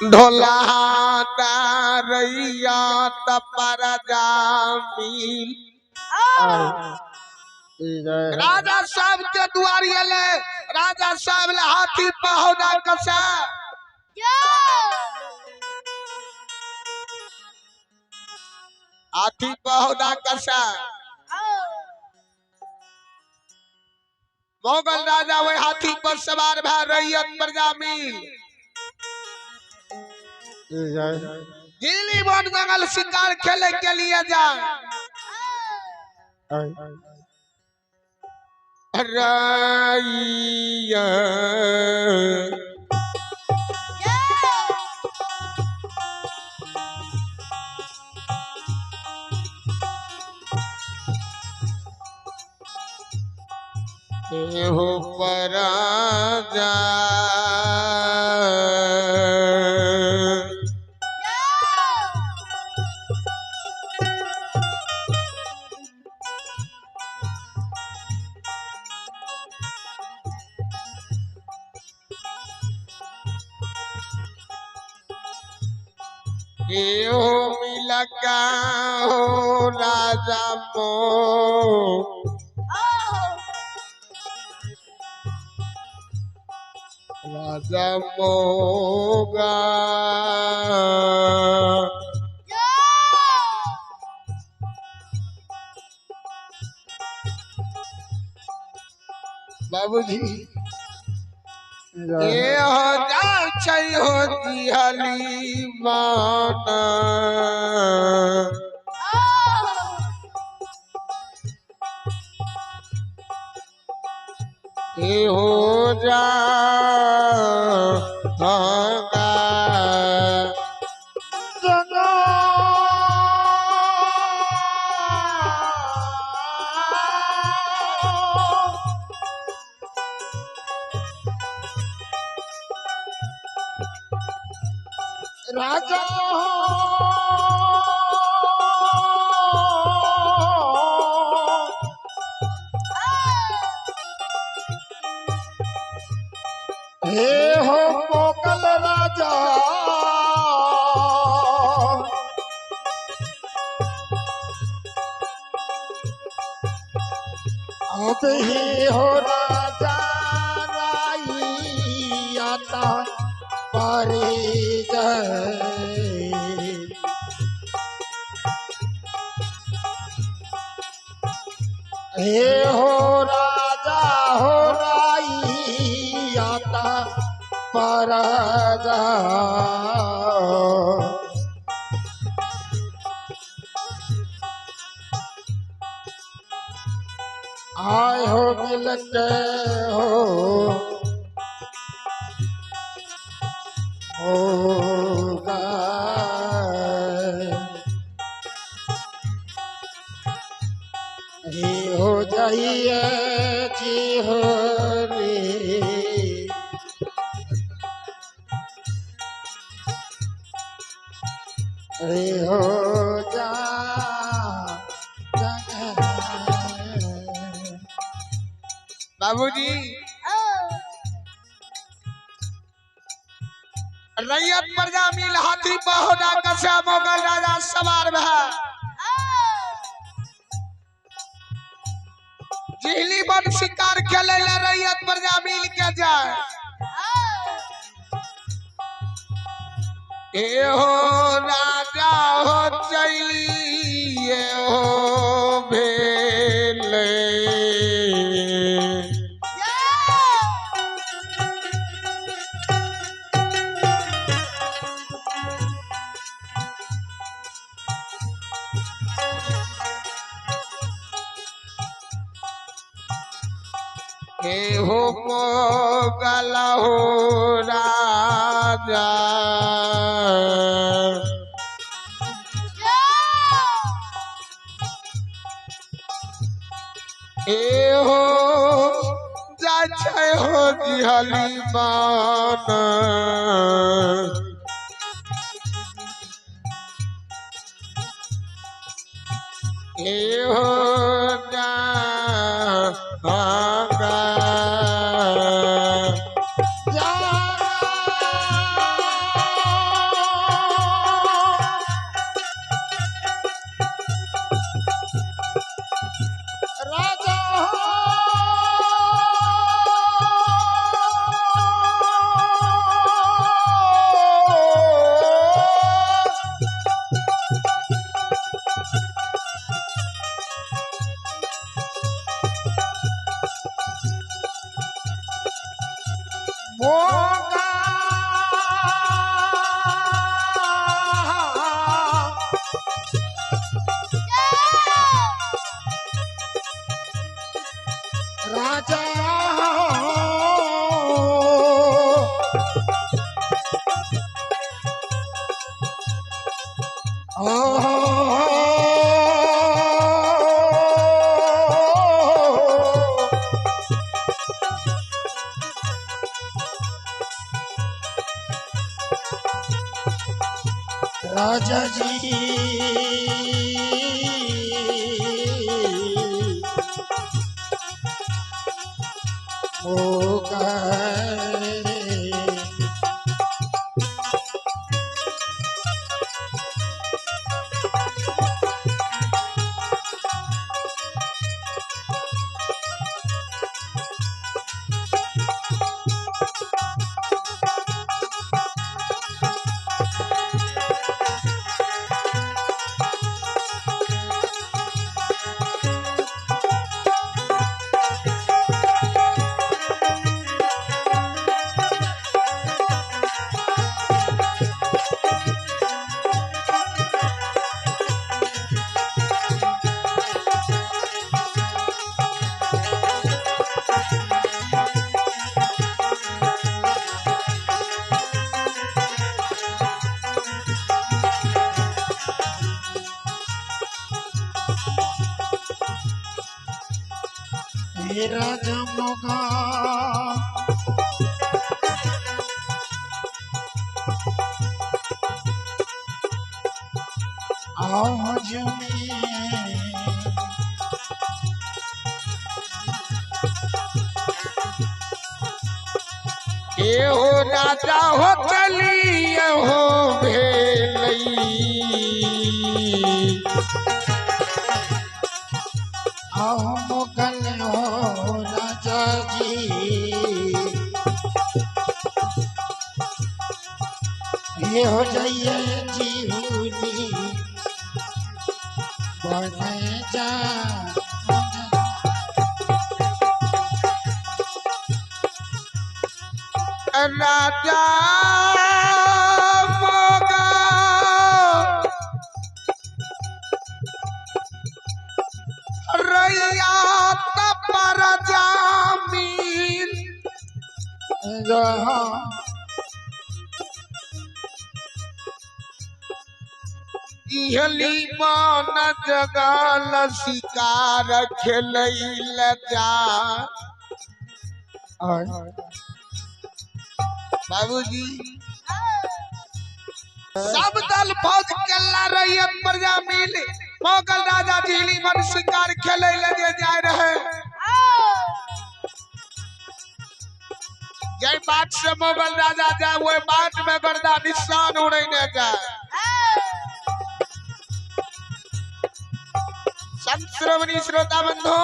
ढोला रैया तपर जामील राजा साहब के दुआरी ले राजा साहब ले हाथी पहौदा कसा हाथी पहौदा कसा मोगल राजा वही हाथी पर सवार भा रैयत प्रजा मिल दिल्ली वन जंगल शिकार खेले के लिए जाए रैया हो पराजा हो मिलका हो राजा मो राजा मोगा बाबूजी ये हो जा हो दिहली माना ये हो जा राजा हे हो मोगल राजा अब ही हो राजा राई आता हे हो राजा हो राई आता पर आए हो मिल के होगा ही हो जाइए जी हो रे हो जा बाबूजी रैयत प्रजा मिल हाथी पहौदा कसा मोगल राजा सवार भा जिहली बन शिकार खेले ले रैयत प्रजा मिल के जाए ए हो राजा हो चली ये हो भेले हे हो मोगल हो राजा हे हो जाय हो जिहली बाना हे हो जा राजा जी हो गए मेरा जमुगा आज में ये हो राजा हो चली हो भेलई आओ मुगल हो राजा जी ये हो जाइए जीवनी बने जा राजा मोगा रैया पर जामीन रहा इहली मान जगाल शिकार खेलैल जा बाबूजी सब दल फौज केला रैयत प्रजा मिल मोगल राजा झीली मन शिकार खेले ले जाए रहे जय बात से मोगल राजा जाए वो बात में गर्दा निशान उड़ने जाए संत श्रवणी श्रोता बंधु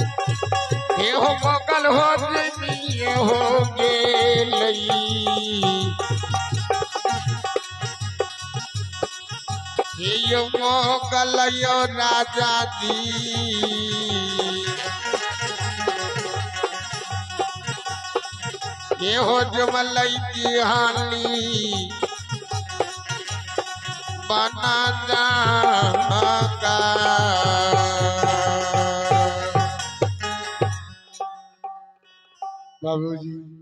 हो मोगल हो जमीए हो गेलई यो मोगल यो राजा दी ये हो जमलई की हाली बना जागा बाबूजी